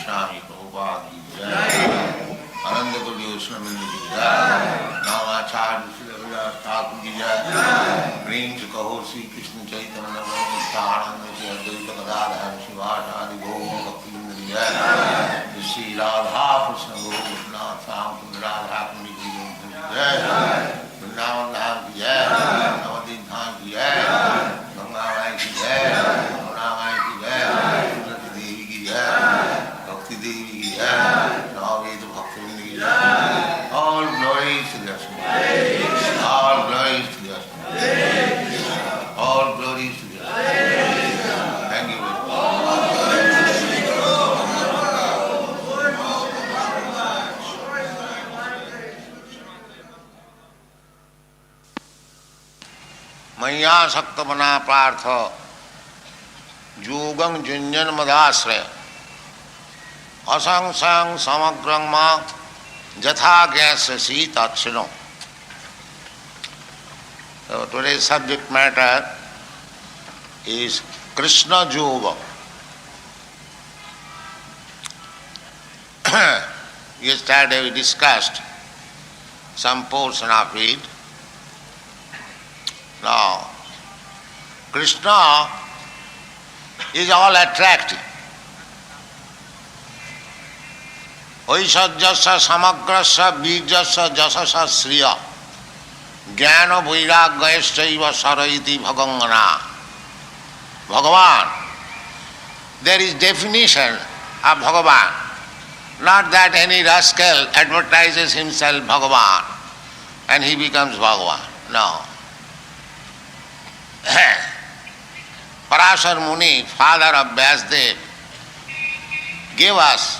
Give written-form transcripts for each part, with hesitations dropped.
Swami Prabhupada ki jai, Ananda Kodi Osnamini ki jai, Namacharya Srila Thakur ki jai, Prem se kaho Sri Krishna Chaitanya Nityananda Sri Advaita Gadadhar Shivasadi Gaura Bhakti Vrinda ki jai, Sri Radha Krishna Gaura Sam Kund Radha Kundi ki jai, Vrindavan Dham ki jai, Navadip Dham ki jai, Ganga Mai ki jai, Yamuna Mai ki jai, Tulasi Devi ki jai, Bhakti Devi ki jai, Navadip Bhakti Vrinda ki jai. All glories to the Asmi. All glories to the Asmi. All glories to the Asmi. Thank you very much. Maya Sakta Mana Partha Jugam Junjan Madasre Asang Sang Samagrang Ma Jatha Gyasasi Tatshino. So today's subject matter is Krishna Yoga. Yesterday we discussed some portion of it. Now, Krishna is all attractive. Oisajyasya samagrasya bijasya jasasya sriya jnana vairagyasya saraiti bhagangana. Bhagavan. There is definition of Bhagavan. Not that any rascal advertises himself Bhagavan and he becomes Bhagavan. No. Parashar Muni, father of Vyasdev, gave us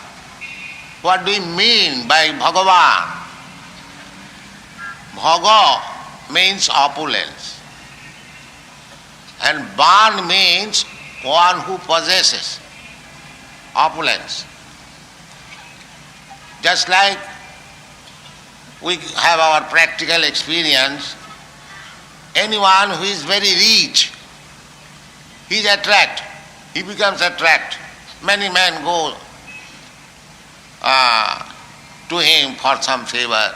what do we mean by Bhagavan. Bhaga means opulence and Ban means one who possesses opulence. Just like we have our practical experience, anyone who is very rich, he is attracted, he becomes attracted. Many men go to him for some favor.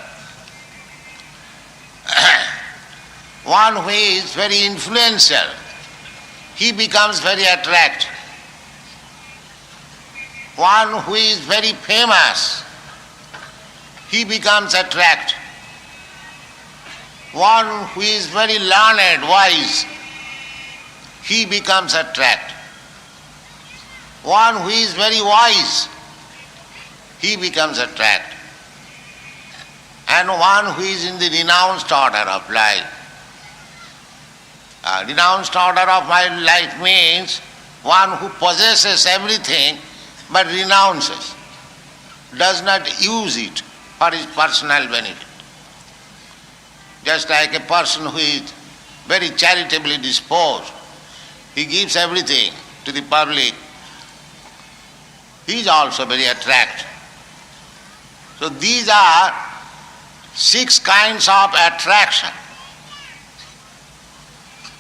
One who is very influential, he becomes very attractive. One who is very famous, he becomes attractive. One who is very learned, wise, he becomes attractive. One who is very wise, he becomes attractive. And one who is in the renounced order of life. Renounced order of my life means one who possesses everything but renounces, does not use it for his personal benefit. Just like a person who is very charitably disposed, he gives everything to the public, he is also very attractive. So these are 6 kinds of attraction.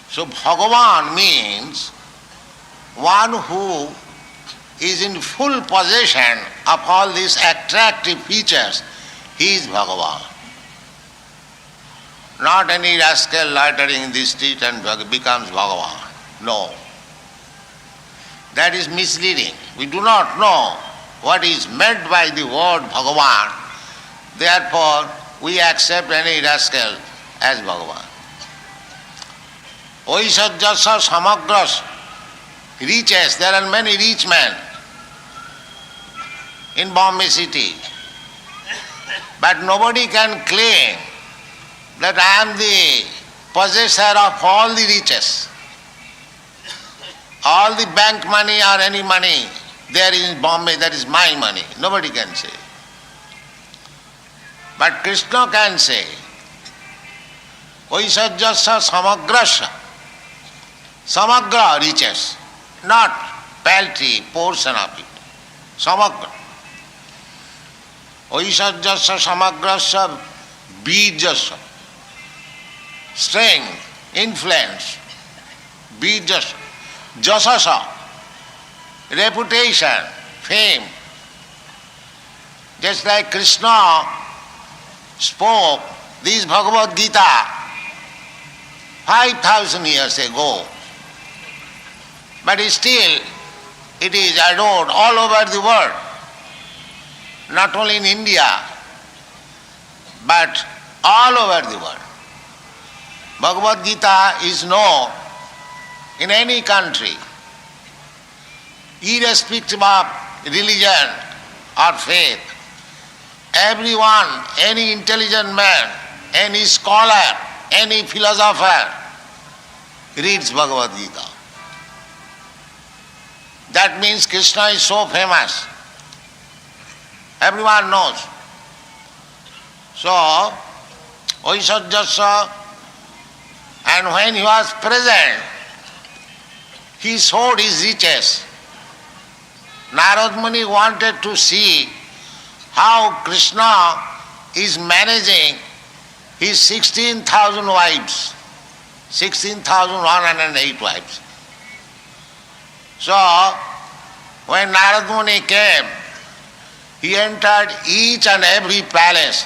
So Bhagavan means one who is in full possession of all these attractive features. He is Bhagavan. Not any rascal loitering in the street and becomes Bhagavan. No. That is misleading. We do not know what is meant by the word Bhagavan. Therefore, we accept any rascal as Bhagavan. Oisajyasya samagras, riches. There are many rich men in Bombay city. But nobody can claim that I am the possessor of all the riches. All the bank money or any money there in Bombay, that is my money. Nobody can say. But Krishna can say, Oisajyasya samagrasya. Samagra riches, not paltry portion of it. Samagra. Oisajyasya samagrasya bijasya. Strength, influence, bijasya. Jasasa, reputation, fame, Just like Krishna spoke this Bhagavad Gita 5,000 years ago, but still it is adored all over the world, not only in India, but all over the world. Bhagavad Gita is known in any country, irrespective of religion or faith. Everyone, any intelligent man, any scholar, any philosopher reads Bhagavad Gita. That means Krishna is so famous. Everyone knows. So, Vaishajyasya, and when he was present, he showed his riches. Narad Muni wanted to see how Krishna is managing his 16,000 wives, 16,108 wives. So, when Narad Muni came, he entered each and every palace.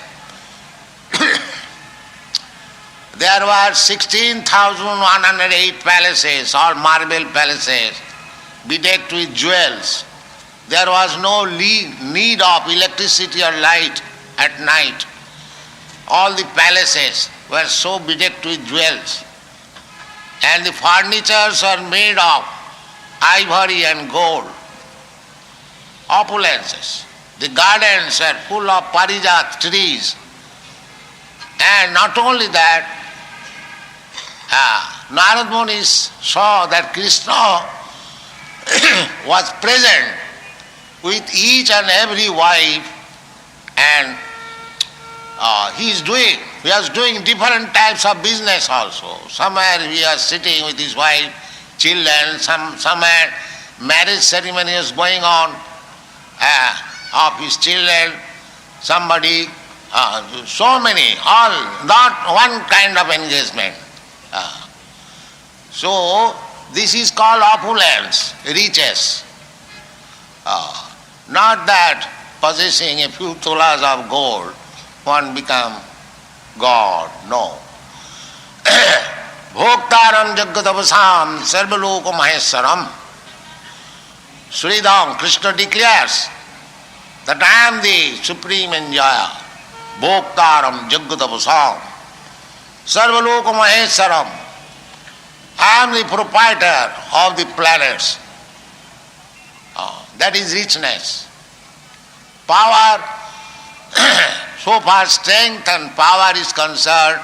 There were 16,108 palaces, all marble palaces, bedecked with jewels. There was no need of electricity or light at night. All the palaces were so bedecked with jewels. And the furnitures are made of ivory and gold. Opulences. The gardens are full of parijat trees. And not only that, Narad Muni saw that Krishna was present with each and every wife, and he was doing different types of business also. Somewhere he was sitting with his wife, children, somewhere marriage ceremony was going on of his children, somebody, so many, all, not one kind of engagement. So this is called opulence, riches. Not that possessing a few tulas of gold one become God, no. Bhoktaram jagadavasam sarvaloko maheswaram. Sridham, Krishna declares that I am the supreme enjoyer. Bhoktaram jagadavasam sarvaloko maheswaram. I am the proprietor of the planets. That is richness. Power, so far strength and power is concerned,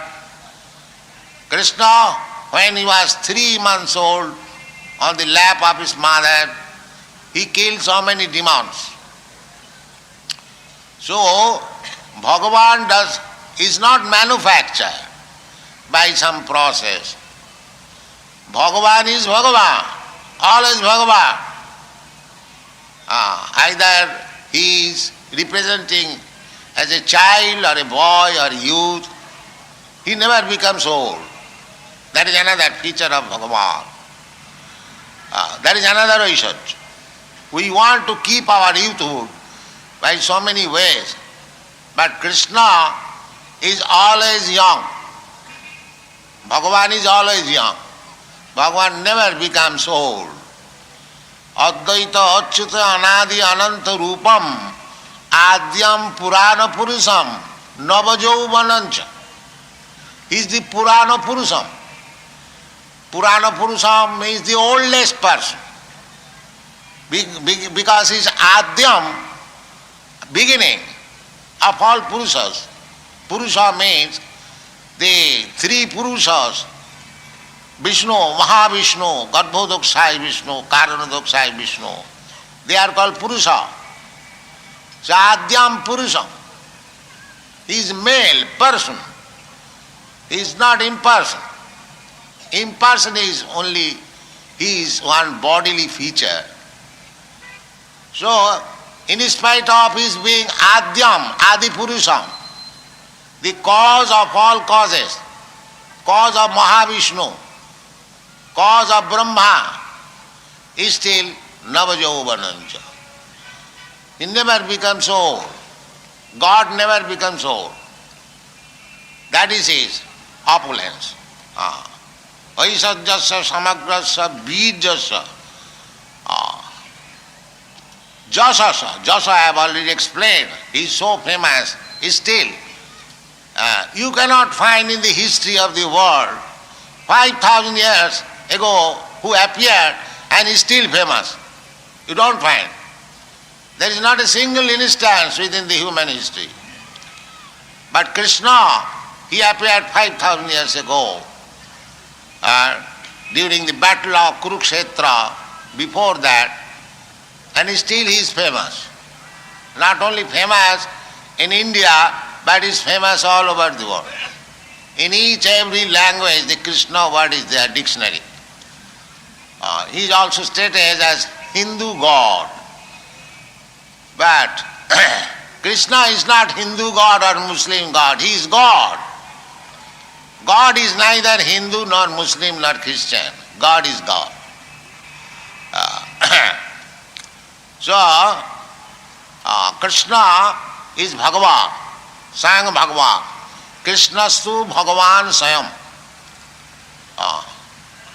Krishna, when he was 3 months old, on the lap of his mother, he killed so many demons. So, Bhagavan is not manufactured by some process. Bhagavan is Bhagavan, always Bhagavan. Either he is representing as a child or a boy or youth, he never becomes old. That is another feature of Bhagavan. That is another Vaishajya. We want to keep our youthhood by so many ways, but Krishna is always young. Bhagavan is always young. Bhagavan never becomes old. Advaita Achyuta Anadi Ananta Rupam Adyam Purana Purusam Navajauvanancha. He is the Purana Purusam. Purana Purusam means the oldest person. Because he is Adyam, beginning of all Purushas. Purusha means the 3 Purushas. Vishnu, Mahavishnu, Garbhodoksai Vishnu, Karanadoksai Vishnu. They are called Purusha. So Adyam Purusha. He is male person. He is not imperson. Imperson is only, he is one bodily feature. So, in spite of his being Adyam, Adi Purusham, the cause of all causes, cause of Mahavishnu, cause of Brahma, is still Navajauvanancha. He never becomes old. God never becomes old. That is his opulence. Aisajyasya samagrasya bijasya jasasya. Jasa I have already explained. He is so famous. Still, you cannot find in the history of the world 5,000 years ago who appeared and is still famous. You don't find. There is not a single instance within the human history. But Krishna, he appeared 5,000 years ago during the battle of Kurukshetra, before that, and still he is famous. Not only famous in India, but is famous all over the world. In each every language, the Krishna word is there, dictionary. He is also stated as Hindu God. But Krishna is not Hindu God or Muslim God. He is God. God is neither Hindu nor Muslim nor Christian. God is God. So, Krishna is Bhagavan, Swayam Bhagavan. Krishnastu Bhagavan Swayam.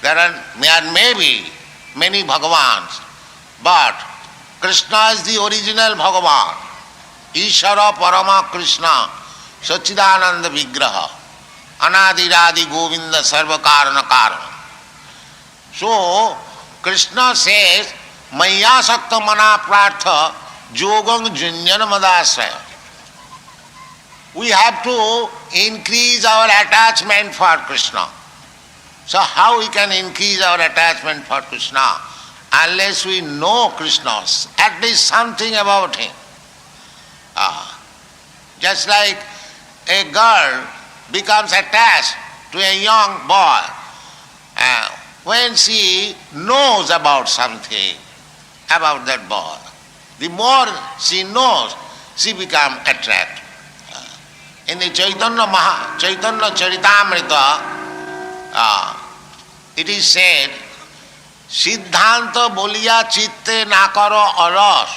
There may be many Bhagavans, but Krishna is the original Bhagavan. Ishara Parama Krishna, Sachidananda Vigraha, Anadiradi Govinda Sarva Karana Karana. So, Krishna says, Maya Sakta Mana Prartha Jogam Junjana Madasaya. We have to increase our attachment for Krishna. So how we can increase our attachment for Krishna? Unless we know Krishna, at least something about him. Just like a girl becomes attached to a young boy when she knows about something, about that boy. The more she knows, she becomes attracted. In the Chaitanya Charitamrita, it is said, Siddhanta boliya chitte na karo aras,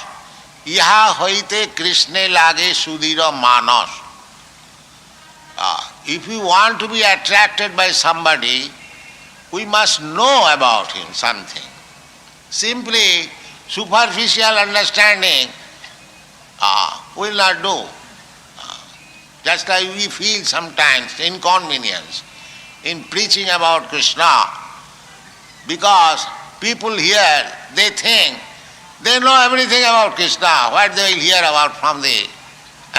iha hoite Krishna lage sudhira manas. If we want to be attracted by somebody, we must know about him something. Simply superficial understanding will not do. Just like we feel sometimes inconvenience in preaching about Krishna, because people here, they think they know everything about Krishna. What they will hear about from the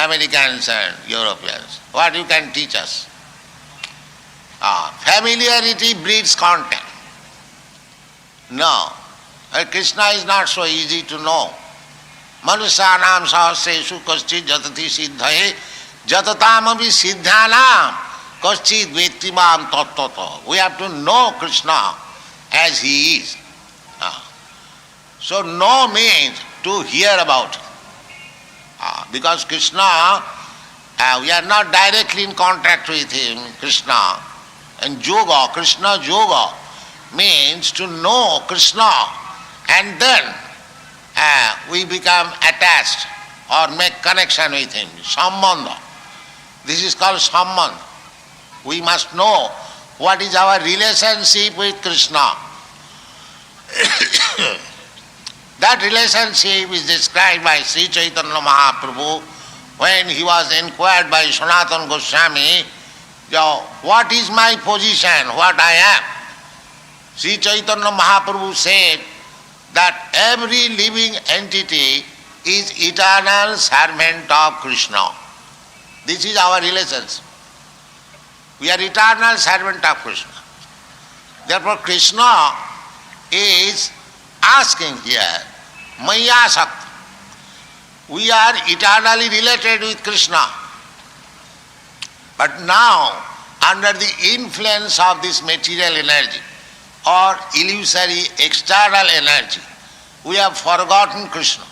Americans and Europeans? What you can teach us? Familiarity breeds contempt. No, Krishna is not so easy to know. Manusyanam sahasreshu kaschid jatati siddhaye jatatamabhi siddhanam kaschid vettimam tattvato. We have to know Krishna as he is. So know means to hear about him. Because Krishna, we are not directly in contact with him, Krishna. And yoga, Krishna yoga means to know Krishna, and then we become attached or make connection with him. Sambandha. This is called sambandha. We must know what is our relationship with Krishna. That relationship is described by Sri Chaitanya Mahaprabhu when he was inquired by Sanatana Goswami, what is my position, what I am? Sri Chaitanya Mahaprabhu said that every living entity is eternal servant of Krishna. This is our relationship. We are eternal servant of Krishna. Therefore Krishna is asking here, Maya Sakta. We are eternally related with Krishna. But now, under the influence of this material energy or illusory external energy, we have forgotten Krishna.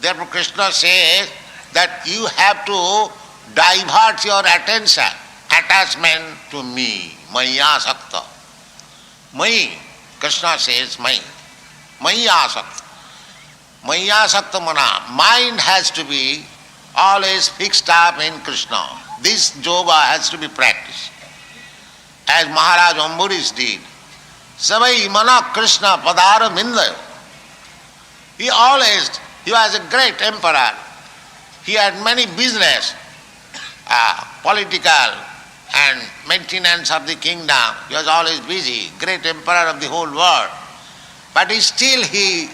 Therefore Krishna says that you have to divert your attention, attachment to me, Maya Sakta. Mai, Krishna says Mai, Maya Sakta. Maya Sakta Mana. Mind has to be always fixed up in Krishna. This yoga has to be practiced. As Maharaj Ambarish did. Savai Mana Krishna Padara Mindayo. He was a great emperor. He had many business, political and maintenance of the kingdom. He was always busy, great emperor of the whole world. But he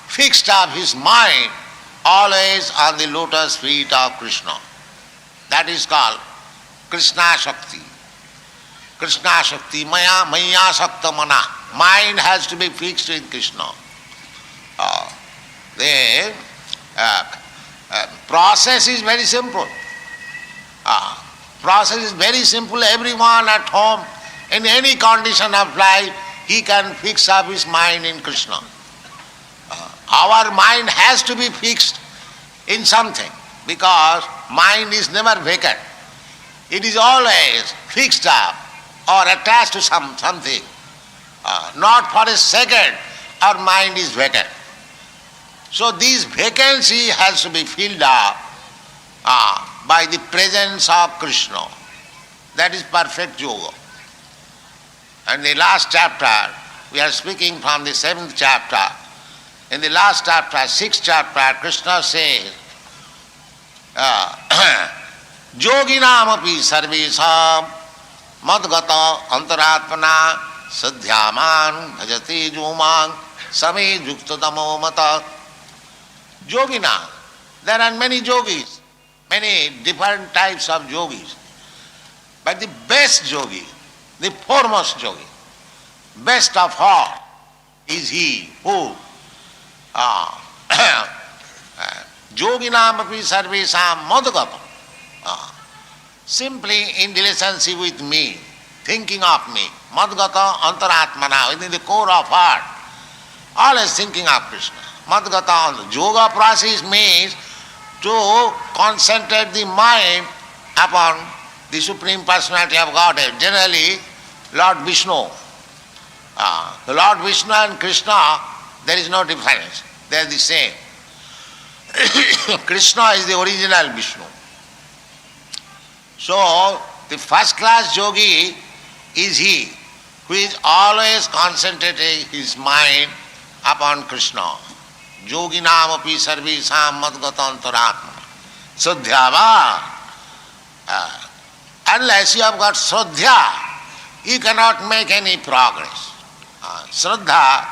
fixed up his mind always on the lotus feet of Krishna. That is called Krishna Shakti. Krishna Shakti, Maya Sakta Mana. Mind has to be fixed in Krishna. The process is very simple. Process is very simple. Everyone at home, in any condition of life, he can fix up his mind in Krishna. Our mind has to be fixed in something, because mind is never vacant. It is always fixed up or attached to something. Not for a second our mind is vacant. So this vacancy has to be filled up by the presence of Krishna. That is perfect yoga. And the last chapter, we are speaking from the 7th chapter. In the last chapter, 6th chapter, Krishna says, Yoginamapi sarvesam madgata antaratmana sadhyaman bhajati jumang same yuktadamo mata. Yogina, there are many yogis, many different types of yogis. But the best yogi, the foremost yogi, best of all, is he who Yoginamapi sarvesam madgata, simply in relationship with me, thinking of me, madgata antaratmana, within the core of heart, always thinking of Krishna. Madgata, yoga process means to concentrate the mind upon the Supreme Personality of Godhead, generally Lord Vishnu. The Lord Vishnu and Krishna, there is no difference. They are the same. Krishna is the original Vishnu. So, the first class yogi is he who is always concentrating his mind upon Krishna. Yoginam api sarvesam madgatantaratma. Swadhyava. Unless you have got Swadhya, you cannot make any progress. Shraddha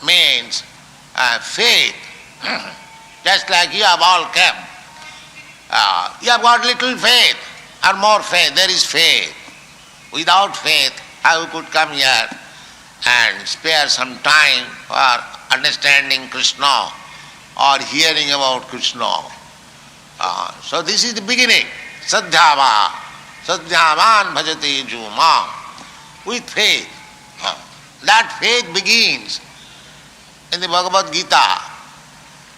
means faith. Just like you have all come. You have got little faith or more faith. There is faith. Without faith, how you could come here and spare some time for understanding Krishna or hearing about Krishna. So this is the beginning. Sadhyava. Sadhyavan bhajati juma. With faith. That faith begins in the Bhagavad Gita.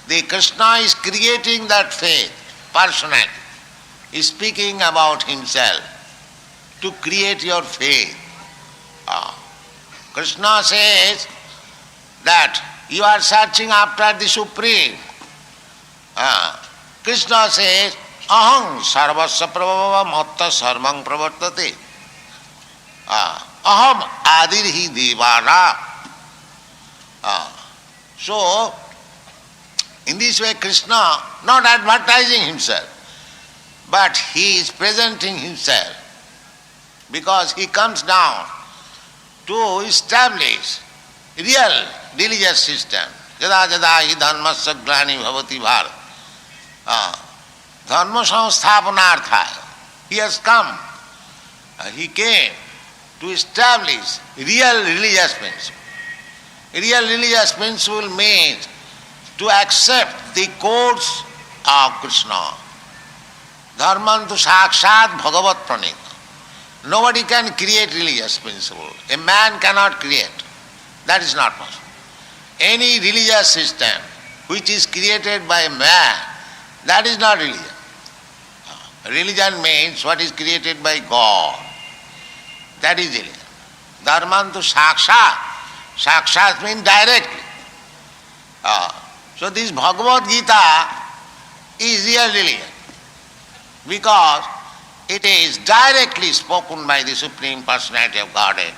The Krishna is creating that faith personally. He is speaking about himself to create your faith. Krishna says that you are searching after the Supreme. Krishna says, Aham sarvasya prabhava matta sarvang pravartate. Aham adirhi devana. So, in this way Krishna not advertising himself, but he is presenting himself because he comes down to establish real religious system. Jada jada hi dharmasya glani bhavati bharat. Dharma samsthapanartha. He has come. He came to establish real religious principle. Real religious principle means to accept the codes of Krishna. Dharmantu sakshat bhagavat pranita. Nobody can create religious principle. A man cannot create. That is not possible. Any religious system which is created by a man, that is not religion. Religion means what is created by God. That is religion. Dharmantu sakshat. Sakshat means directly. So this Bhagavad Gita is real religion because it is directly spoken by the Supreme Personality of Godhead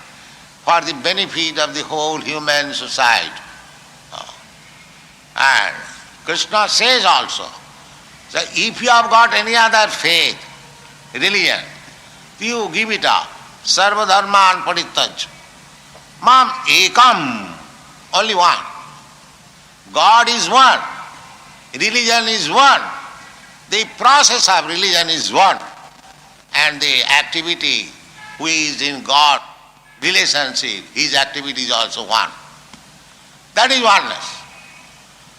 for the benefit of the whole human society. And Krishna says also, so if you have got any other faith, religion, you give it up. Sarva dharman parityaj. Mam ekam, only one. God is one. Religion is one. The process of religion is one. And the activity who is in God relationship, his activity is also one. That is oneness.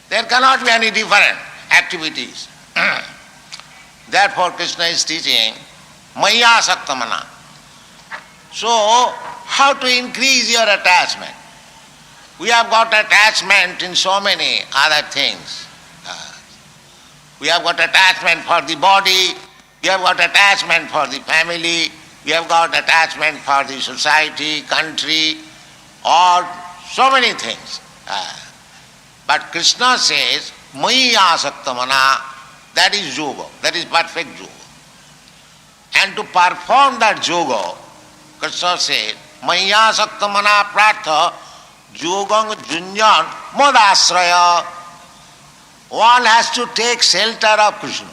There cannot be any different activities. Therefore Krishna is teaching Maya Saktamana. So, how to increase your attachment? We have got attachment in so many other things. We have got attachment for the body, we have got attachment for the family, we have got attachment for the society, country, or so many things. But Krishna says, Maya Saktamana, that is yoga, that is perfect yoga. And to perform that yoga, Krishna said, Maya Saktamana Pratha Yogang Junyan Modasraya. One has to take shelter of Krishna.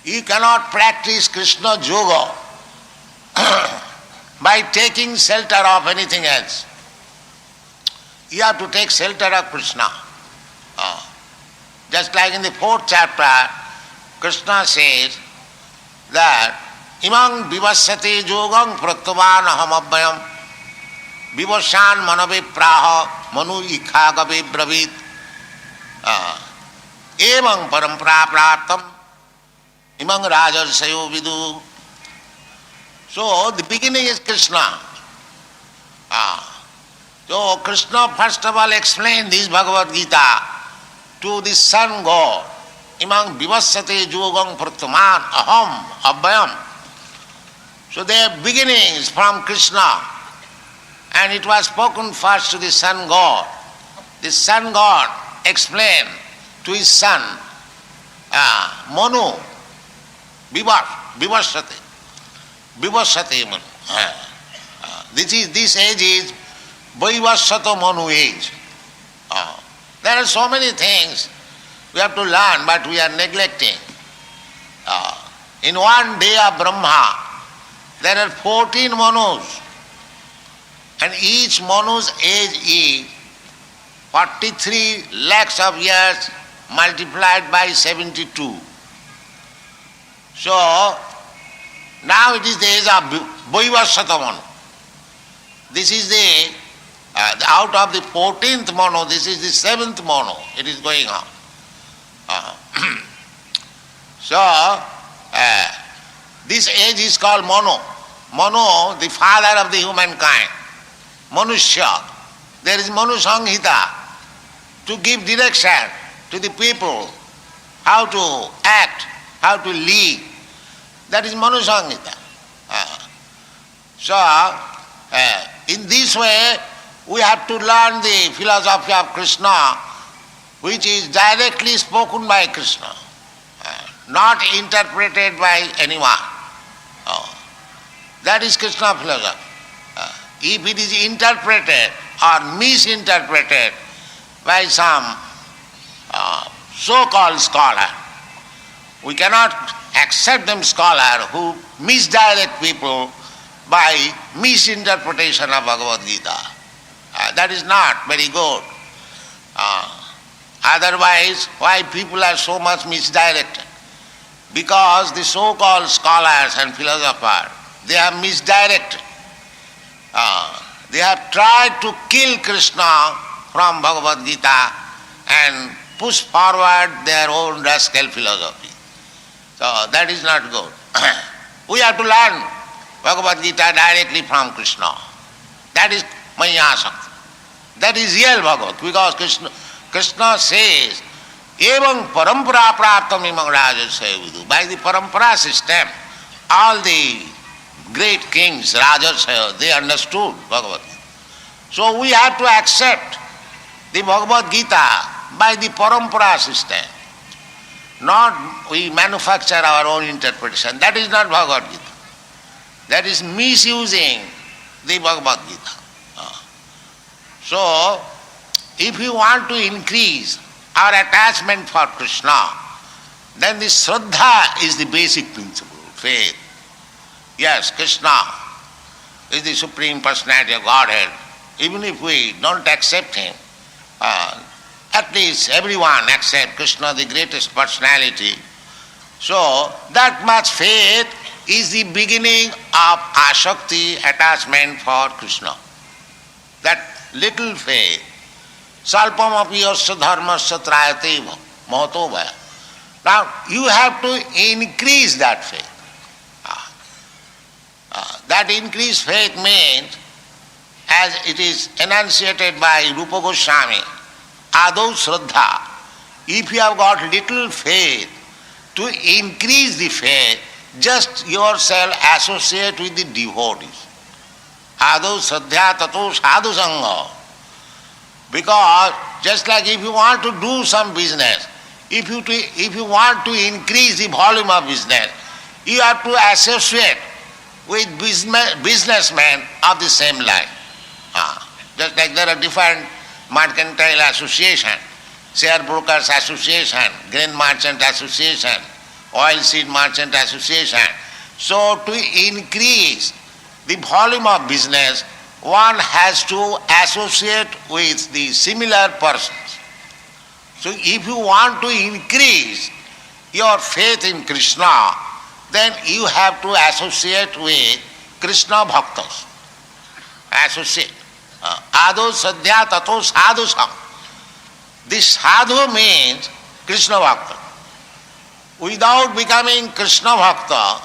You cannot practice Krishna yoga by taking shelter of anything else. You have to take shelter of Krishna. Just like in the 4th chapter, Krishna says that Imang vivasyate yogam praktavan aham abhyam vivasyan manave praha manu ikhagabe bravit emang parampara praptam imang rajarsayo vidu. So the beginning is Krishna. So Krishna first of all explained this Bhagavad Gita to the sun god. Imang vivasyate yogam praktaman aham abhyam. So their beginning is from Krishna, and it was spoken first to the sun god. The sun god explained to his son, Manu, vivasyate Manu. This age is Vaivasvato Manu age. There are so many things we have to learn, but we are neglecting. In one day of Brahma, there are 14 Manus, and each Manu's age is 43 lakhs of years multiplied by 72. So, now it is the age of Vaivasvata Manu. This is the, out of the 14th Manu, this is the 7th Manu, it is going on. So, this age is called Manu. Manu, the father of the humankind. Manusya. There is Manu Sanghita to give direction to the people, how to act, how to live. That is Manu Sanghita. So, in this way, we have to learn the philosophy of Krishna, which is directly spoken by Krishna, not interpreted by anyone. That is Krishna philosophy. If it is interpreted or misinterpreted by some so-called scholar, we cannot accept them scholar who misdirect people by misinterpretation of Bhagavad Gita. That is not very good. Otherwise, why people are so much misdirected? Because the so-called scholars and philosophers, they have misdirected. They have tried to kill Krishna from Bhagavad Gita and push forward their own rascal philosophy. So that is not good. We have to learn Bhagavad Gita directly from Krishna. That is Maya Sakti. That is real Bhagavad, because Krishna says, Evam parampara praptam imam rajasaya vidu. By the parampara system, all the great kings, rajasaya, they understood Bhagavad Gita. So we have to accept the Bhagavad Gita by the parampara system. Not we manufacture our own interpretation. That is not Bhagavad Gita. That is misusing the Bhagavad Gita. So, if you want to increase our attachment for Krishna, then the Shraddha is the basic principle, faith. Yes, Krishna is the Supreme Personality of Godhead. Even if we don't accept Him, at least everyone accepts Krishna, the greatest personality. So, that much faith is the beginning of asakti, attachment for Krishna. That little faith. Salpam api yasya dharmasya trayate mahato vaya. Now, you have to increase that faith. That increased faith means, as it is enunciated by Rupa Goswami, Adau Shraddha. If you have got little faith, to increase the faith, just yourself associate with the devotees. Adau Shraddha tato sadhu sangha. Because just like if you want to do some business, if you want to increase the volume of business, you have to associate with businessmen of the same line. Just like there are different mercantile association, share brokers association, grain merchant association, oil seed merchant association. So to increase the volume of business, one has to associate with the similar persons. So if you want to increase your faith in Krishna, then you have to associate with Krishna bhaktas. Associate. Ado sadhya tato sadhu sam. This sadhu means Krishna bhakta. Without becoming Krishna bhakta,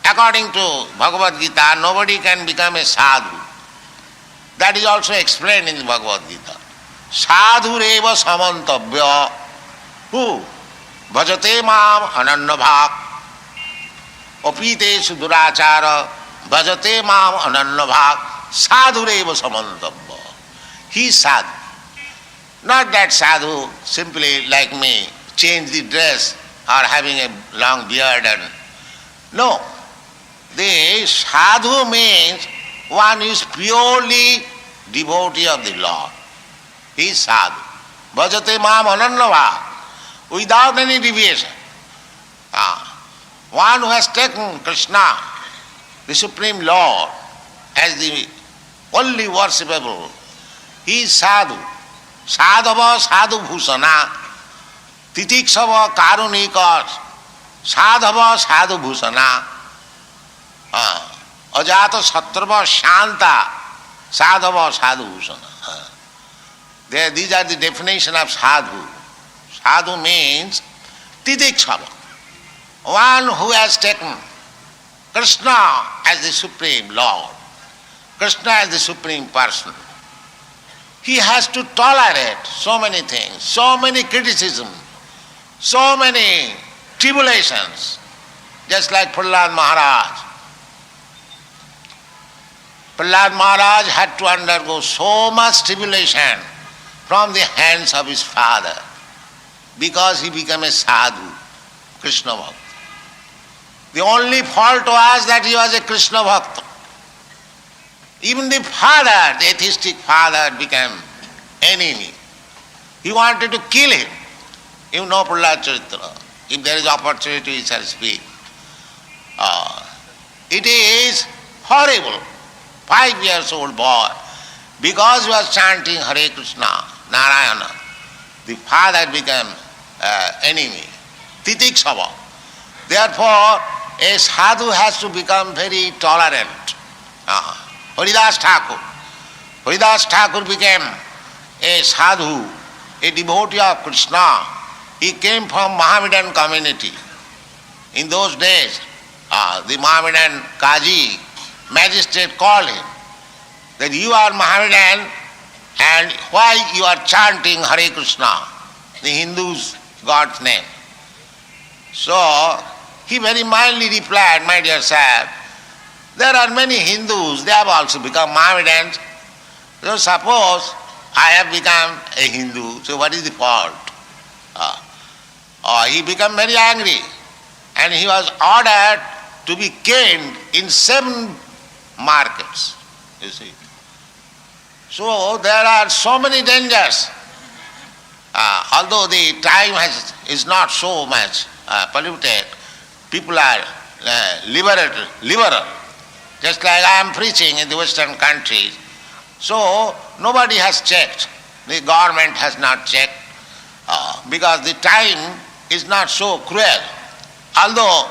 according to Bhagavad Gita, nobody can become a sadhu. That is also explained in the Bhagavad Gita. Sadhu reva samantabhya who bhajate mam ananya bhak opiteshu durachara bhajate mam ananya bhak sadhu reva samantabhya. He is sadhu. Not that sadhu simply like me, change the dress or having a long beard and no. The sadhu means one is purely devotee of the Lord. He is sadhu. Bhajate mam ananya bhak, without any deviation. One who has taken Krishna, the Supreme Lord, as the only worshipable, he is sadhu. Sadhava sadhu bhusana, titikshava karunika, sadhava sadhu bhusana, ajata satrava shanta, sadhava sadhu bhusana. These are the definition of sadhu. Sadhu means titikshava. One who has taken Krishna as the Supreme Lord, Krishna as the Supreme Person. He has to tolerate so many things, so many criticisms, so many tribulations, just like Prahlad Maharaj. Prahlad Maharaj had to undergo so much tribulation from the hands of his father because he became a sadhu, Krishna Bhakta. The only fault was that he was a Krishna Bhakta. Even the father, the atheistic father, became enemy. He wanted to kill him. You know Prahlad Charitra. If there is opportunity, we shall speak. It is horrible. 5 years old boy, because he was chanting Hare Krishna, Narayana, the father became enemy. Titikshava. Therefore, a sadhu has to become very tolerant. Haridas Thakur. Haridas Thakur became a sadhu, a devotee of Krishna. He came from Mohammedan community. In those days, the Mohammedan Qazi, magistrate called him that you are Mohammedan and why you are chanting Hare Krishna, the Hindus' God's name. So he very mildly replied, my dear sir, there are many Hindus, they have also become Mohammedans. So suppose I have become a Hindu, so what is the fault? He became very angry and he was ordered to be caned in 7 markets, you see. So there are so many dangers. Although the time is not so much polluted, people are liberal, just like I am preaching in the Western countries. So nobody has checked, the government has not checked, because the time is not so cruel. Although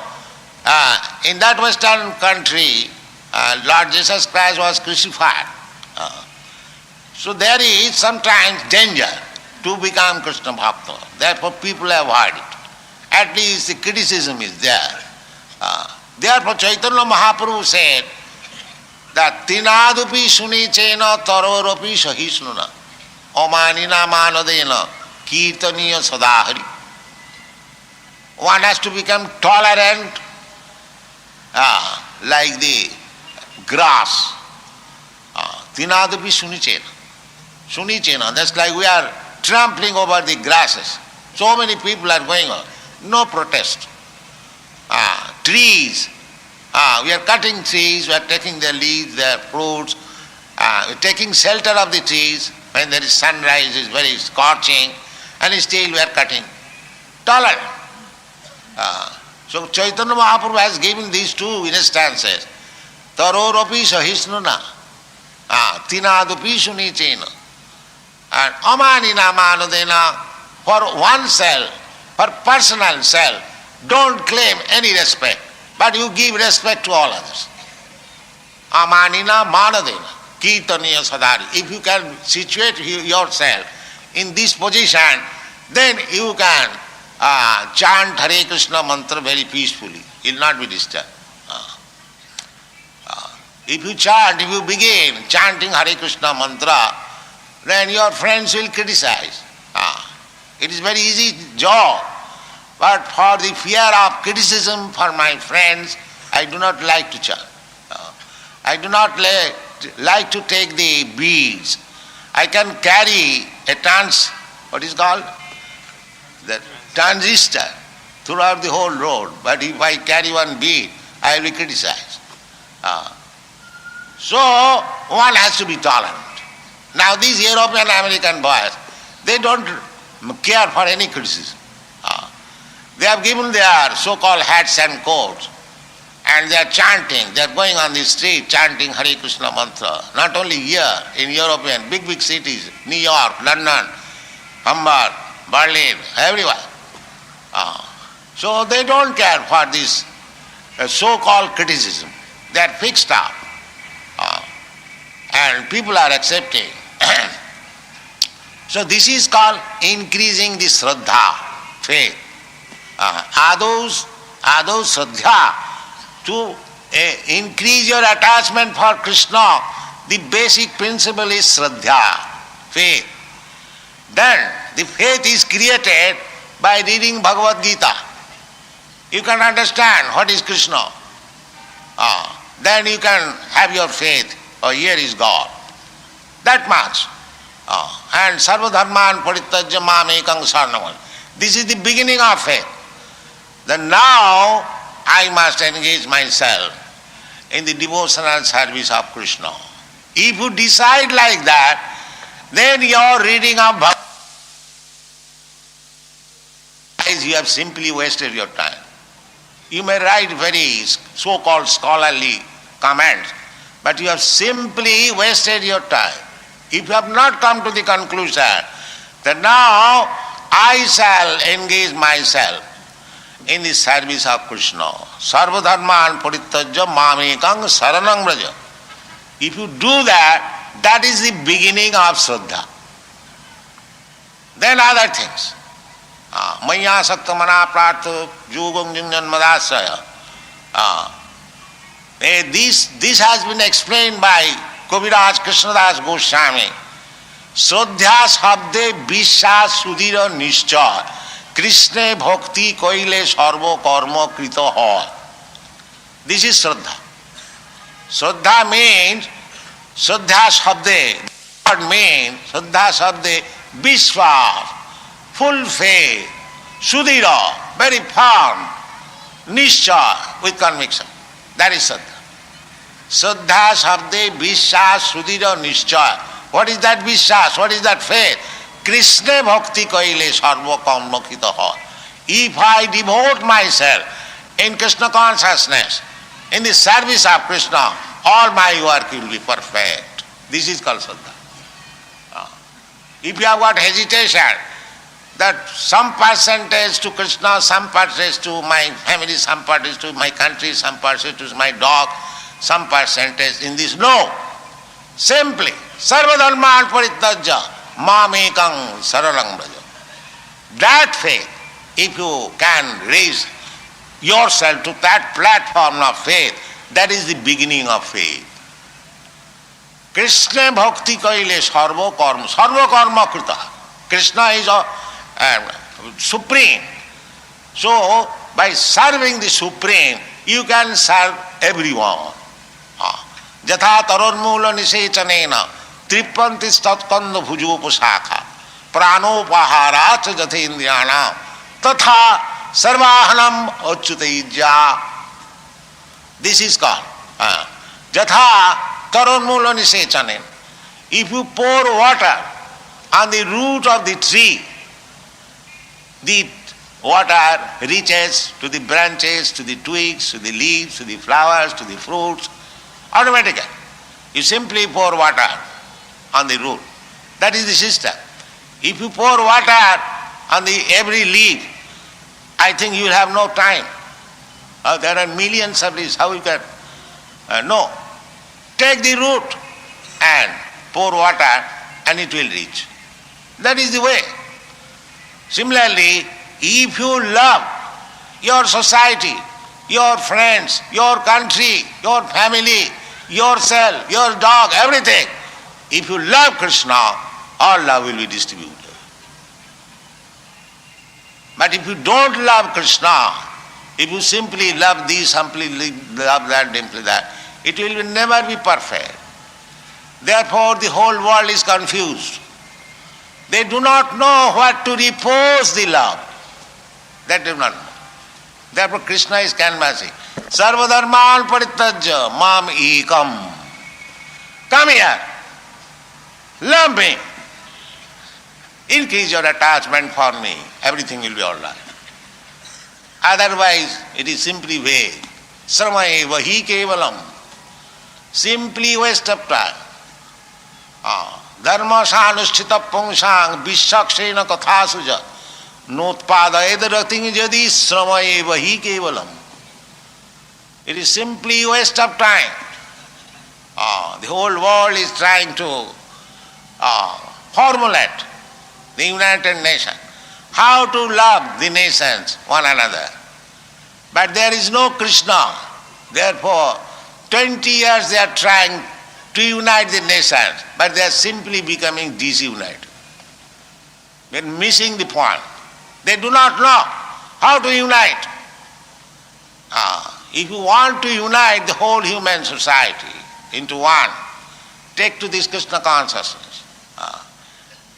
in that Western country, Lord Jesus Christ was crucified. So there is sometimes danger to become Krishna Bhakta. Therefore people avoid it. At least the criticism is there. Therefore Chaitanya Mahaprabhu said that Tinadupi Sunichena Taroropi Sahisnuna Omanina Manadena Kirtaniya Sadahari. One has to become tolerant like the grass. Tinadupi Sunichena. Sunichena, that's like we are trampling over the grasses. So many people are going on. No protest. Trees. We are cutting trees, we are taking their leaves, their fruits, we are taking shelter of the trees when there is sunrise, is very scorching, and still we are cutting. Tolerant. So Chaitanya Mahaprabhu has given these 2 instances. Taroropi sahisnuna, tinadupi sunichena, and amanina manudena, for oneself, for personal self, don't claim any respect, but you give respect to all others. Amanina manadena, kirtaniya sadari. If you can situate yourself in this position, then you can chant Hare Krishna mantra very peacefully. It will not be disturbed. If you chant, if you begin chanting Hare Krishna mantra, then your friends will criticize. It is very easy job. But for the fear of criticism for my friends, I do not like to chant. I do not like to take the beads. I can carry a what is called? The transistor throughout the whole road. But if I carry one bead, I will be criticized. So one has to be tolerant. Now these European American boys, they don't care for any criticism. They have given their so-called hats and coats and they are chanting, they are going on the street chanting Hare Krishna mantra. Not only here, in European, big cities, New York, London, Hamburg, Berlin, everywhere. So they don't care for this so-called criticism. They are fixed up. And people are accepting. So this is called increasing the Shraddha, faith. Adau Shraddha, to increase your attachment for Krishna, the basic principle is Shraddha, faith. Then the faith is created by reading Bhagavad Gita. You can understand what is Krishna. Then you can have your faith. Here is God. That much. And sarva dharman parittajya mam ekam saranam. This is the beginning of faith. Then now I must engage myself in the devotional service of Krishna. If you decide like that, then your reading of Bhagavad Gita, you have simply wasted your time. You may write very so-called scholarly comments, but you have simply wasted your time. If you have not come to the conclusion that now I shall engage myself in the service of Krishna, sarva dharman parittajya mamekam saranam vraja. If you do that, that is the beginning of Shraddha. Then other things. Maya sakta mana prartha yogam junjan madasaya. This has been explained by Kaviraj Krishnadas Goswami. Shraddha sabde বিশ্বাস সুদৃঢ় নিশ্চয় কৃষ্ণে ভক্তি কইলে সর্বকর্ম কৃত হয়. This is Shraddha. Shraddha means, Shraddha sabde, What means Shraddha Sabde Vishwas, full faith, Sudhira, very firm, Nishcha, with conviction. That is Shraddha. Shraddha Sabde Vishwas, Sudhira, Nishcha. What is that Vishwas? What is that faith? Krishna Bhakti Kaile Sarva Karma Kritaha. If I devote myself in Krishna consciousness, in the service of Krishna, all my work will be perfect. This is called Shraddha. If you have got hesitation that some percentage to Krishna, some percentage to my family, some percentage to my country, some percentage to my dog, some percentage in this, no. Simply, sarva dharman parityajya mamekam saralang braja. That faith, if you can raise yourself to that platform of faith, that is the beginning of faith. Krishna bhakti kaile sarva karma krita. Krishna is supreme. So, by serving the supreme, you can serve everyone. Jatha taronmula nisechanena tripanti statkanda bhujopasakha pranopaharat jatha indriyana tatha sarvahanam achyutaijya. This is called Jatha taronmula nisechanena. If you pour water on the root of the tree, the water reaches to the branches, to the twigs, to the leaves, to the flowers, to the fruits, automatically. You simply pour water on the root. That is the system. If you pour water on the every leaf, I think you will have no time. There are millions of leaves. How you can? No. Take the root and pour water and it will reach. That is the way. Similarly, if you love your society, your friends, your country, your family, yourself, your dog, everything, if you love Krishna, all love will be distributed. But if you don't love Krishna, if you simply love this, simply love that, simply that, it will never be perfect. Therefore, the whole world is confused. They do not know what to repose the love. They do not know. Therefore, Krishna is canvassing. Sarva dharman parityajya mam ekam. Come here. Love me. Increase your attachment for me. Everything will be all right. Otherwise, it is simply vague. Sramaeva hi kevalam. Simply waste of time. Dharma sanusthita pungsang vishakshena kathasuja notpadayed rating jadi sramaeva hi kevalam. It is simply waste of time. The whole world is trying to formulate the United Nations, how to love the nations one another. But there is no Krishna. Therefore, 20 years they are trying to unite the nations, but they are simply becoming disunited. They are missing the point. They do not know how to unite. If you want to unite the whole human society into one, take to this Krishna consciousness.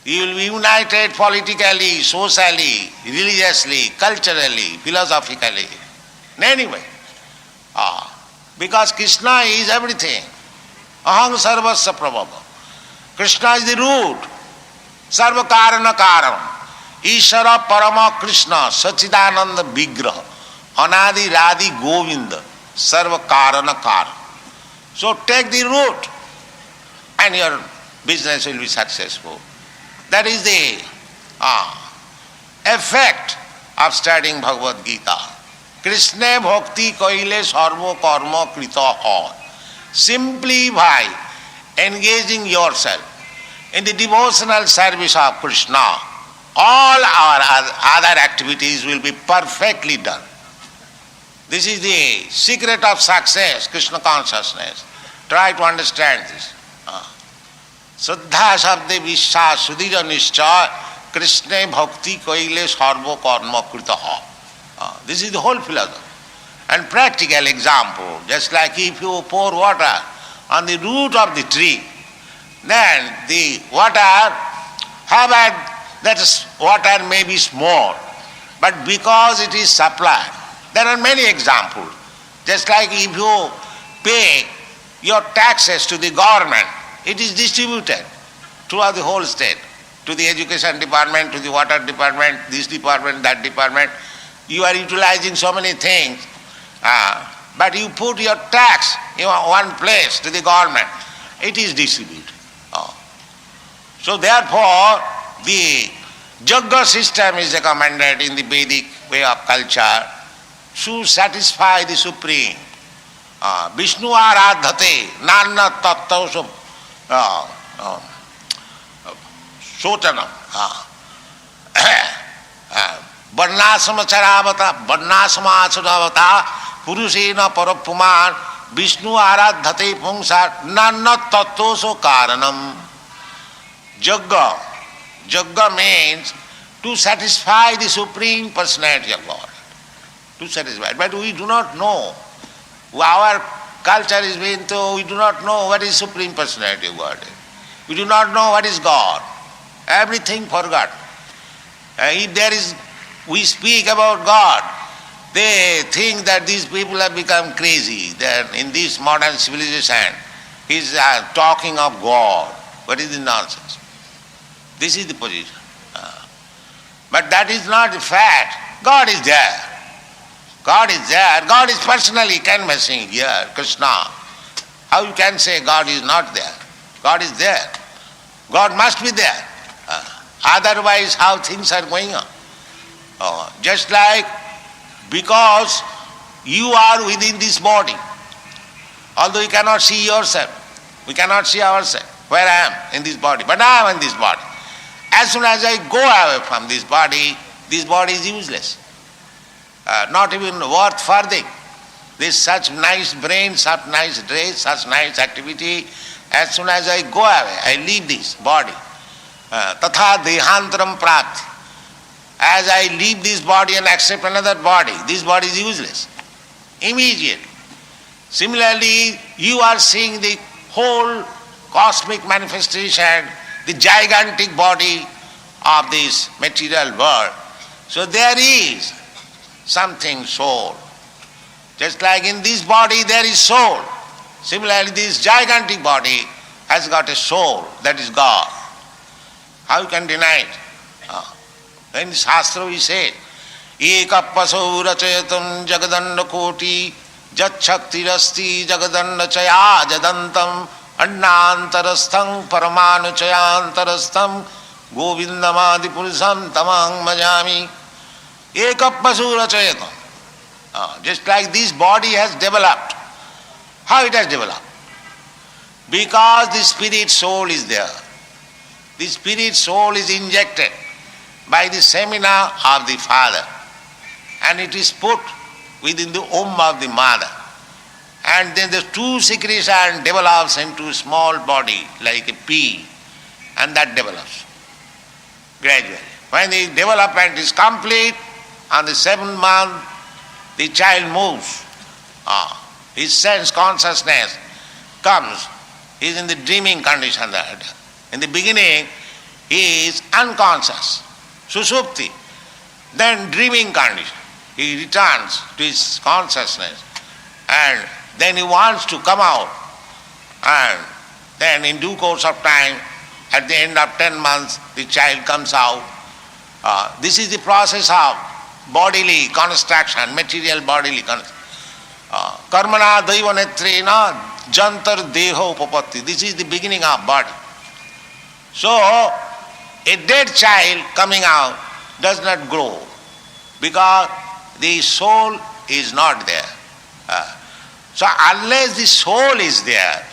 You will be united politically, socially, religiously, culturally, philosophically, in any way. Because Krishna is everything. Aham sarvasya prabhava. Krishna is the root. Sarva karana karanam. Ishara parama Krishna sachidananda vigraha. Anadi radi govinda. Sarva karana karanam. So take the root and your business will be successful. That is the effect of studying Bhagavad Gita. Krishna bhakti kaile sarva karma kritaha. Simply by engaging yourself in the devotional service of Krishna, all our other activities will be perfectly done. This is the secret of success, Krishna consciousness. Try to understand this. Shraddha sabde vishwas sudhira nishcha Krishna bhakti kaile sarva karma kritaha. This is the whole philosophy. And practical example, just like if you pour water on the root of the tree, then the water, that water may be small, but because it is supplied, there are many examples. Just like if you pay your taxes to the government, it is distributed throughout the whole state, to the education department, to the water department, this department, that department. You are utilizing so many things, but you put your tax in one place to the government, it is distributed. So therefore, the Yajna system is recommended in the Vedic way of culture to satisfy the Supreme. Vishnu aradhate nanna tattva sotanam. Varnasama acharavata purushena parapuman Vishnu aradhate pungsar nanna tattva so karanam. Yajna means to satisfy the Supreme Personality of God. To satisfy. But we do not know. Our culture is being told, we do not know what is Supreme Personality of God. We do not know what is God. Everything forgot. We speak about God, they think that these people have become crazy. That in this modern civilization, he's talking of God. What is the nonsense? This is the position. But that is not the fact. God is there. God is there. God is personally canvassing here, Krishna. How you can say God is not there? God is there. God must be there. Otherwise, how things are going on? Just like because you are within this body, although you cannot see yourself, we cannot see ourselves, where I am in this body, but I am in this body. As soon as I go away from this body is useless. Not even worth farthing. This such nice brain, such nice dress, such nice activity. As soon as I go away, I leave this body. Tatha dehantaram prapti. As I leave this body and accept another body, this body is useless. Immediately. Similarly, you are seeing the whole cosmic manifestation, the gigantic body of this material world. So there is something soul. Just like in this body there is soul. Similarly, this gigantic body has got a soul, that is God. How you can deny it? In Shastra we say, Ekapasau rachayatam jagadanda koti jachaktirasti jagadanda chaya jadantam annantarastham paramanu chayantarastham govindamadi purusham tamang majami. Ekapasu rachayatam. Just like this body has developed. How it has developed? Because the spirit soul is there. The spirit soul is injected by the semina of the father, and it is put within the womb of the mother. And then the two secretion develops into a small body like a pea, and that develops gradually. When the development is complete, on the 7th month, the child moves. His sense consciousness comes. He is in the dreaming condition. In the beginning, he is unconscious, susupti. Then dreaming condition. He returns to his consciousness, and then he wants to come out. And then in due course of time, at the end of 10 months, the child comes out. This is the process of bodily construction, material bodily construction. Karmana daiva netrena jantar deho upapatti. This is the beginning of body. So, a dead child coming out does not grow because the soul is not there. So unless the soul is there,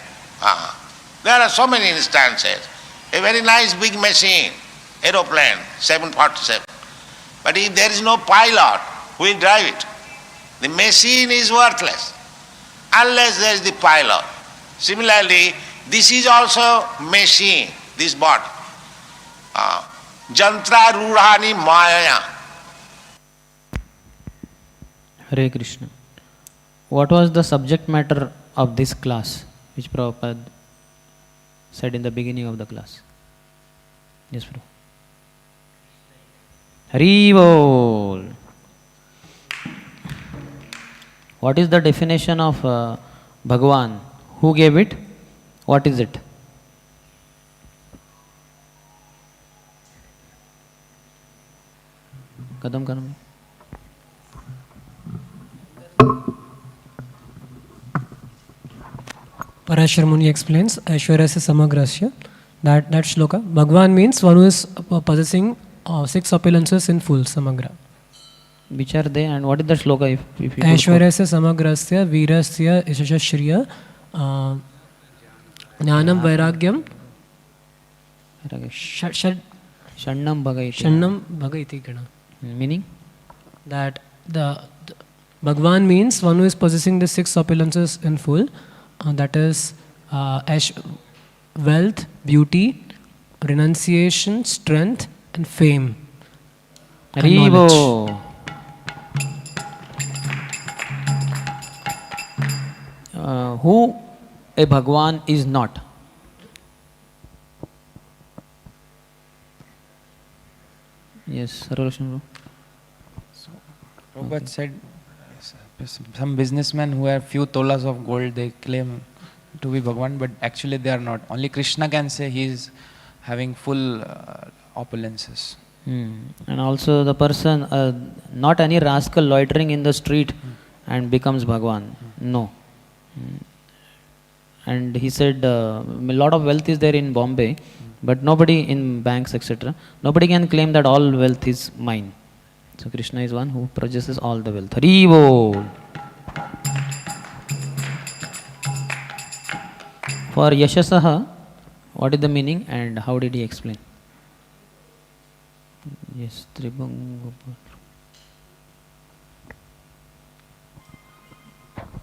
there are so many instances. A very nice big machine, aeroplane, 747. But if there is no pilot, who will drive it? The machine is worthless unless there is the pilot. Similarly, this is also machine, this body. Jantra rudhani mayaya. Hare Krishna. What was the subject matter of this class which Prabhupada said in the beginning of the class. Yes, Prabhu. Hare Bol. What is the definition of Bhagavan? Who gave it? What is it? Kadam Kanam. Parashar Muni explains Aishwaryasya Samagrasya, that shloka. Bhagavan means one who is possessing 6 opulences in full, Samagra. Which are they and what is the shloka? If you Aishwaryasya Samagrasya Virasya Ishasha Shriya Jnanam Vairagyam Shannam Bhagaiti. Shannam Bhagaiti Gana. Meaning? That the Bhagavan means one who is possessing the 6 opulences in full. That is wealth, beauty, renunciation, strength, and fame. And knowledge. Who a Bhagavan is not? Yes, Sarvalochana. Prabhupada said some businessmen who have few tolas of gold, they claim to be Bhagavan, but actually they are not. Only Krishna can say he is having full opulences. And also the person, not any rascal loitering in the street and becomes Bhagavan. No. And he said a lot of wealth is there in Bombay, but nobody in banks, etc. Nobody can claim that all wealth is mine. So Krishna is one who possesses all the wealth. Hare Bol. For Yashasaha, what is the meaning and how did he explain? Yes,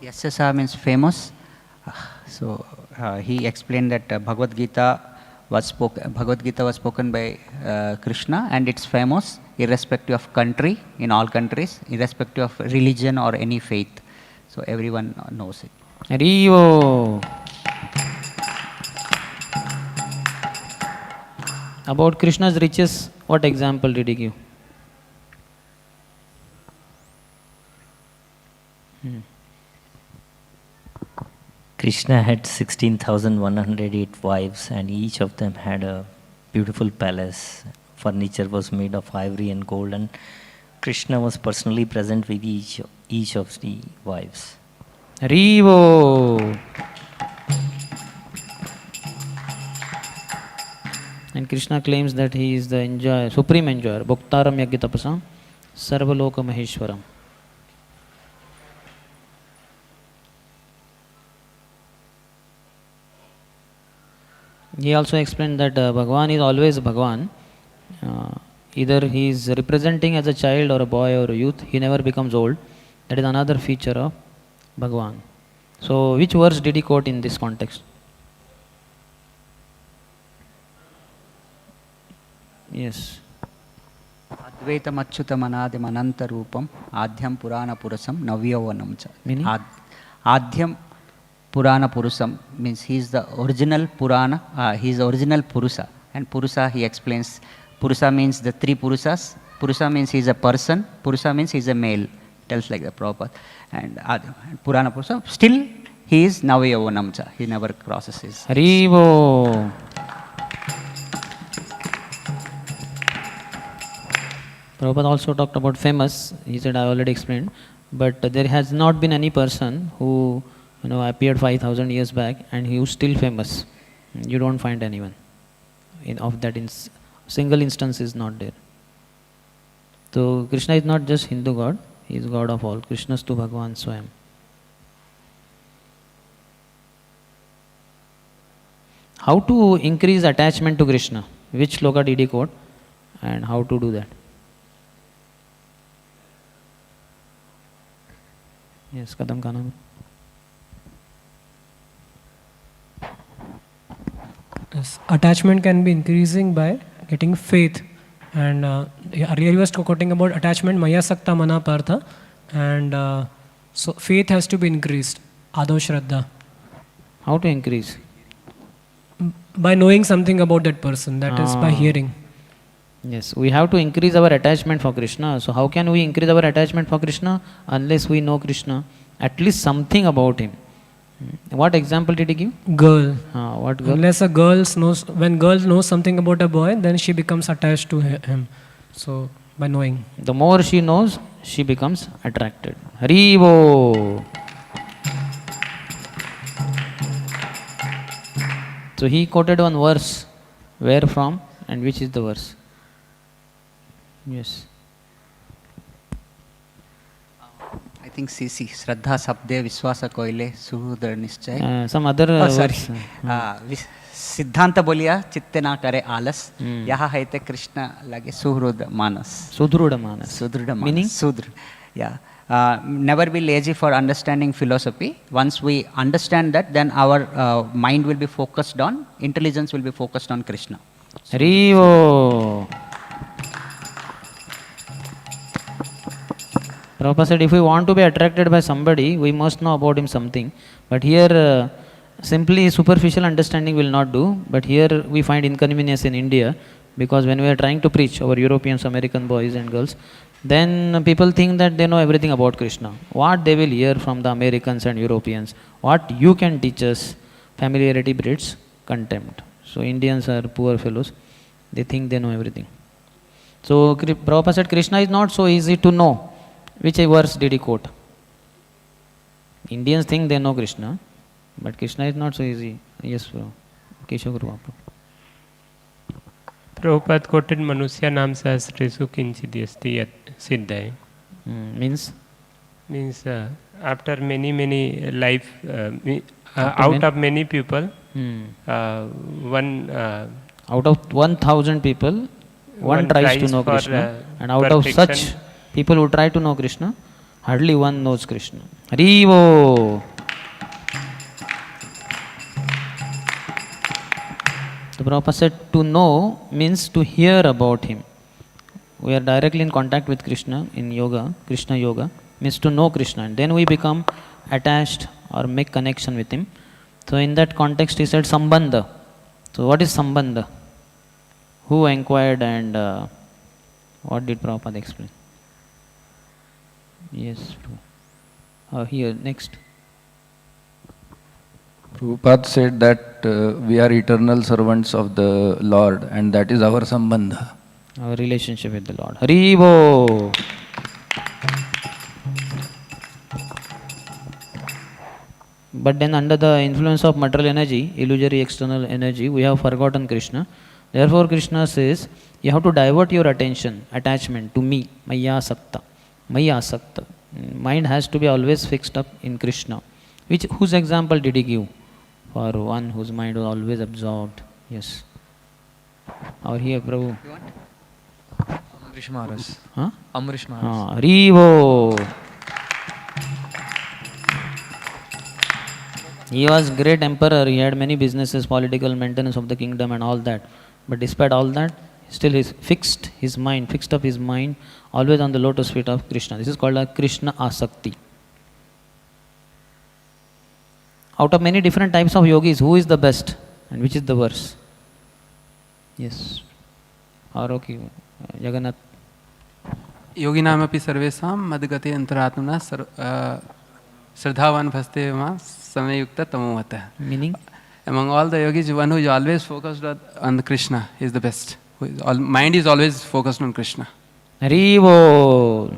Yasasa means famous. So he explained that Bhagavad Gita was spoken by Krishna, and it's famous irrespective of country, in all countries, irrespective of religion or any faith. So everyone knows it. Hare. About Krishna's riches, what example did he give? Krishna had 16,108 wives, and each of them had a beautiful palace. Furniture was made of ivory and gold, and Krishna was personally present with each of the wives. Hare. And Krishna claims that he is the supreme enjoyer. Bhoktaram Yagyatapasam Sarvaloka Maheshwaram. He also explained that Bhagavan is always Bhagavan. Either he is representing as a child or a boy or a youth, he never becomes old. That is another feature of Bhagavan. So, which verse did he quote in this context? Yes. Advaitam achyutam anadim anantarupam adhyam purana purusam navyovanam cha. Meaning? Adhyam Purana Purusam means he is the original Purana, he is the original Purusa. And Purusa, he explains, Purusa means the 3 Purusas. Purusa means he is a person, Purusa means he is a male. Tells like the Prabhupada. And Purana Purusa, still he is Navayavanamcha. He never crosses his. Haribo. Prabhupada also talked about famous. He said, I already explained. But there has not been any person who appeared 5,000 years back and he was still famous. You don't find anyone. Of that single instance is not there. So Krishna is not just Hindu God, he is God of all. Krishna's to Bhagavan Swayam. How to increase attachment to Krishna? Which shloka did he quote and how to do that? Yes, Kadam Kanam. Yes. Attachment can be increasing by getting faith. And earlier he was quoting about attachment, Maya Sakta Mana Partha. And so faith has to be increased. Ado Shraddha. How to increase? by knowing something about that person, that is by hearing. Yes, we have to increase our attachment for Krishna. So how can we increase our attachment for Krishna? Unless we know Krishna, at least something about him. What example did he give? Girl. What girl? Unless a girl knows, when girl knows something about a boy, then she becomes attached to him. So by knowing. The more she knows, she becomes attracted. Haribo. So he quoted one verse. Where from and which is the verse? Yes. I think CC, Shraddha Sabde Viswasa Koile Suhudar Nischay. Some other Sorry. Siddhanta bolia chitte na kare alas. Yaha haite Krishna lage suhrud manas. Sudruda manas. Sudruda manas. Meaning? Sudr. Yeah. Never be lazy for understanding philosophy. Once we understand that, then our mind will be focused on, intelligence will be focused on Krishna. Haribo. Prabhupada said, if we want to be attracted by somebody, we must know about him something. But here, simply superficial understanding will not do. But here we find inconvenience in India, because when we are trying to preach our Europeans, American boys and girls, then people think that they know everything about Krishna. What they will hear from the Americans and Europeans, what you can teach us, familiarity breeds contempt. So Indians are poor fellows, they think they know everything. So Prabhupada said, Krishna is not so easy to know. Which verse did he quote? Indians think they know Krishna, but Krishna is not so easy. Yes, bro. Keshav Guru. Prabhupada quoted Manusya Nam Sahasresu Kinchidhyasti Yat Siddhai. Means? Means after many life, out of many people, one... out of 1,000 people, one tries to know Krishna. And out of such people who try to know Krishna, hardly one knows Krishna. Haribo! The Prabhupada said, to know means to hear about him. We are directly in contact with Krishna in yoga, Krishna yoga, means to know Krishna. And then we become attached or make connection with him. So in that context he said Sambandha. So what is Sambandha? Who inquired and what did Prabhupada explain? Yes. Here, next. Prabhupada said that we are eternal servants of the Lord, and that is our sambandha. Our relationship with the Lord. Haribo! But then under the influence of material energy, illusory external energy, we have forgotten Krishna. Therefore Krishna says, you have to divert your attention, attachment to me, Maya Sakta. Maya Sakta. Mind has to be always fixed up in Krishna. Whose example did he give? For one whose mind was always absorbed. Yes. Or here, Prabhu. Amrish Maharaj. Huh? Amrish Maharaj. Haribo. He was great emperor. He had many businesses, political maintenance of the kingdom and all that. But despite all that, still he fixed his mind, fixed up his mind always on the lotus feet of Krishna. This is called a Krishna Asakti. Out of many different types of yogis, who is the best and which is the worst? Yes. Or okay, Jagannath. योगिनामपि सर्वेषां मद्गते अंतरात्मना श्रद्धावान भस्ते मा समयुक्त तमोमतः. Meaning? Among all the yogis, one who is always focused on the Krishna is the best. Mind is always focused on Krishna. Haribo.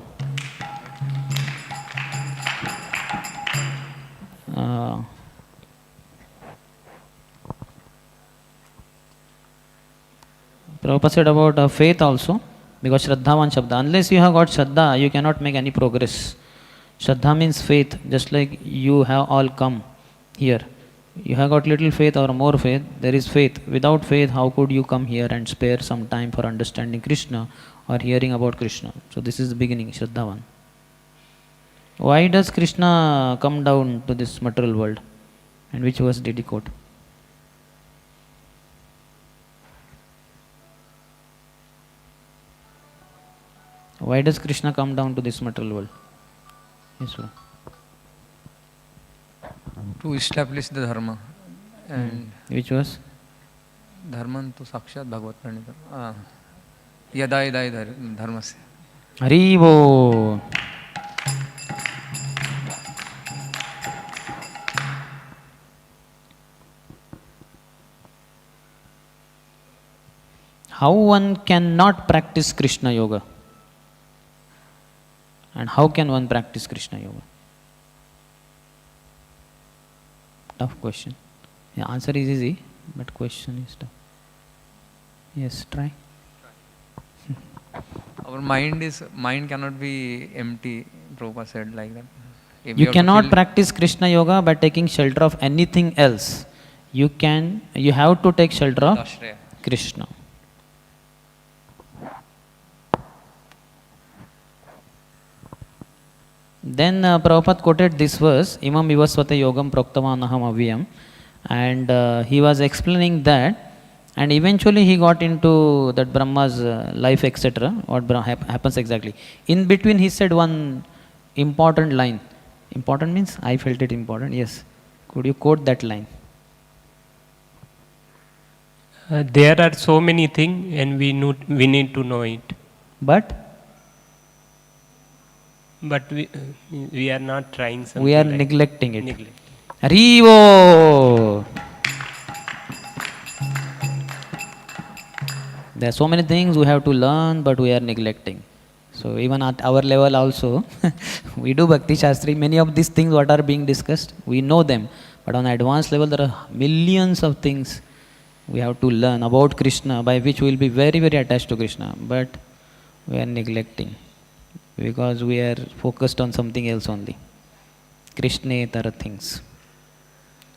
Prabhupada said about faith also, because Shraddhavan Shabda. Unless you have got Shraddha, you cannot make any progress. Shraddha means faith, just like you have all come here. You have got little faith or more faith, there is faith. Without faith, how could you come here and spare some time for understanding Krishna or hearing about Krishna? So this is the beginning, Shraddhavan. Why does Krishna come down to this material world? And which verse did he quote? Why does Krishna come down to this material world? Yes, sir. To establish the dharma. And which was? धर्मं तु साक्षात् भगवत् प्रणीतं यदा यदा धर्मस्य हरि बोल. How one cannot practice Krishna yoga? And how can one practice Krishna yoga? Tough question. The answer is easy, but question is tough. Yes, try. Our mind cannot be empty. Prabhupada said like that. If You have to cannot feel- practice Krishna yoga by taking shelter of anything else. You have to take shelter of Dashraya. Krishna. Then Prabhupada quoted this verse, Imam Vivasvate Yogam Proktavanaham Avyam, and he was explaining that, and eventually he got into that Brahma's life, etc. What happens exactly. In between, he said one important line. Important means I felt it important. Yes. Could you quote that line? There are so many things, and we need to know it. But we are not trying something. we are like neglecting it. Neglect. Harivo! There are so many things we have to learn, but we are neglecting. So even at our level also, we do Bhakti Shastri. Many of these things what are being discussed, we know them. But on advanced level, there are millions of things we have to learn about Krishna, by which we will be very, very attached to Krishna. But we are neglecting, because we are focused on something else only. Krishnetara things.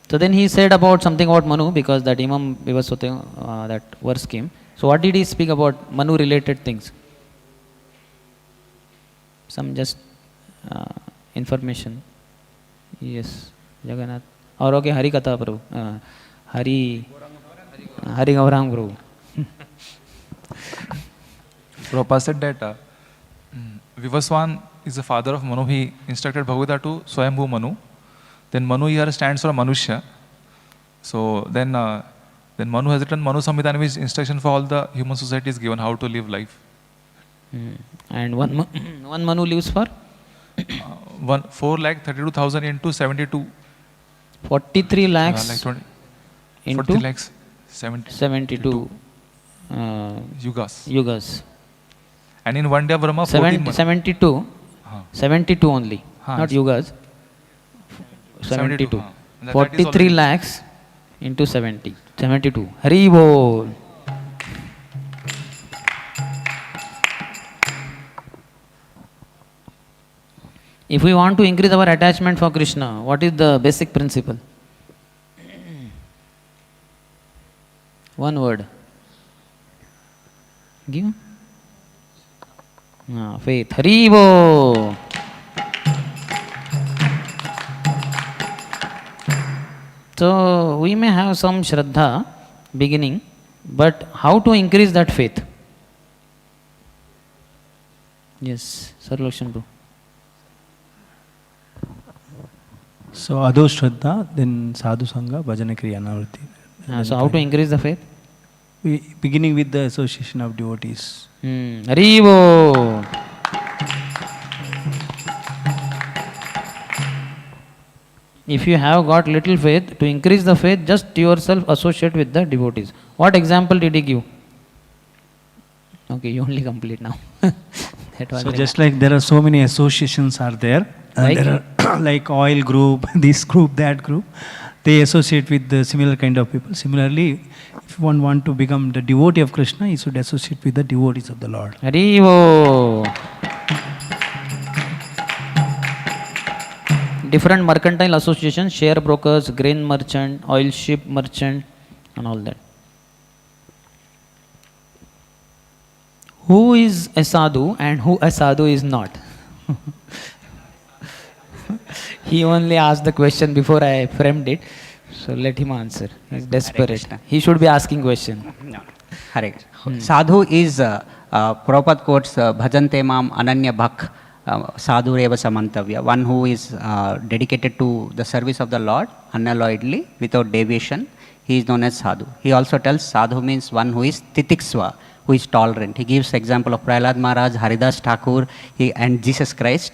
So then he said about something about Manu, because that Imam Vivasvate, that verse came. So what did he speak about Manu related things? Some just information. Yes, Jagannath. Or okay, Hari Katha Prabhu. Hari Gaurang Prabhu. Prabhupada said that Vivaswan is the father of Manu. He instructed Bhagavata to Swayambhu Manu. Then Manu here stands for Manushya. So then Manu has written Manu Samhita, in which instruction for all the human society is given how to live life. And one Manu lives for? 4,32,000 into 72. 43 lakhs Like 20, into 40 lakhs 72 yugas. And in one day of Brahma, 14 72 only, not yugas. 72. And that is 43 already- lakhs into 72. Hari Bol. If we want to increase our attachment for Krishna, what is the basic principle? One word. Give. Faith. Hari Bol. So we may have some Shraddha beginning, but how to increase that faith? Yes, Sir Lakshan Bro. So Ado Shraddha, then Sadhu Sangha, Bhajana Kriya Navritti. So how to increase the faith? Beginning with the association of devotees. Haribo. If you have got little faith, to increase the faith, just yourself associate with the devotees. What example did he give? Okay, you only complete now. So just like there are so many associations are there, Like? there are like oil group, this group, that group, they associate with the similar kind of people. Similarly, if one want to become the devotee of Krishna, he should associate with the devotees of the Lord. Haribo. Different mercantile associations, share brokers, grain merchant, oil ship merchant, and all that. Who is a sadhu and who a sadhu is not? He only asked the question before I framed it, so let him answer. He's desperate. Krishna. He should be asking question. No. Hare Krishna. Sadhu is, Prabhupada quotes, Bhajante Mam Ananya Bhak Sadhu Reva Samantavya, one who is dedicated to the service of the Lord unalloyedly, without deviation. he is known as sadhu. He also tells sadhu means one who is titiksva, who is tolerant. He gives example of Prahlad Maharaj, Haridas Thakur, and Jesus Christ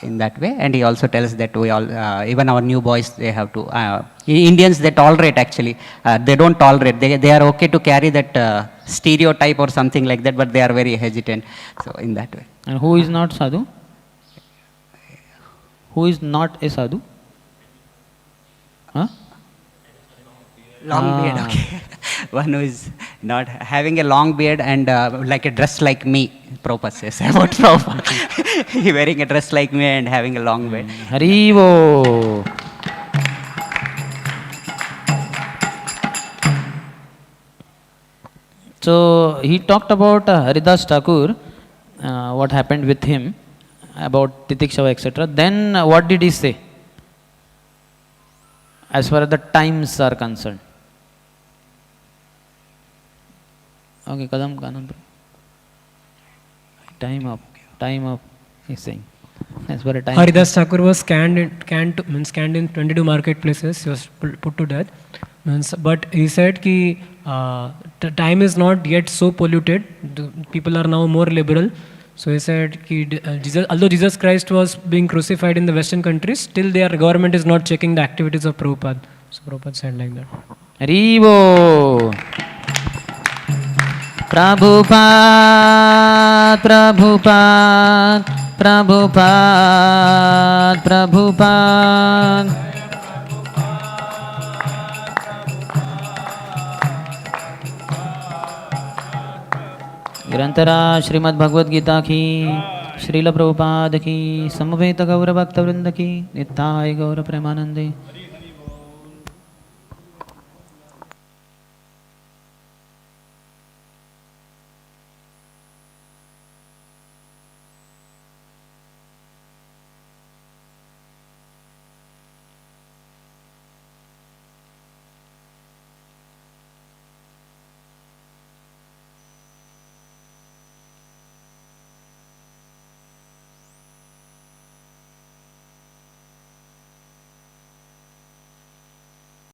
in that way. And he also tells that we all, even our new boys, they have to, Indians, they tolerate actually. They don't tolerate. They are okay to carry that stereotype or something like that, but they are very hesitant. So in that way. And who is not sadhu? Who is not a sadhu? Huh? Long beard, okay. One who is not having a long beard and like a dress like me, Prabhupada says about Prabhupada. He wearing a dress like me and having a long beard. Haribo. So he talked about Haridas Thakur, what happened with him, about Titikshava, etc. Then what did he say? As far as the times are concerned. Okay, Kadam Kanand. Time up, he's saying. As far as time. Haridas Thakur was scanned in 22 marketplaces. He was put to death. But he said ki the time is not yet so polluted. The people are now more liberal. So he said ki although Jesus Christ was being crucified in the Western countries, still their government is not checking the activities of Prabhupada. So Prabhupada said like that. Haribo. Prabhupada, Prabhupada, Prabhupada, Prabhupada. ग्रंथरा Shrimad Bhagavad Gita की, श्रील प्रभुपाद की, समवेत गौर भक्त वृंद की, नित्याय गौर प्रेमानंदे।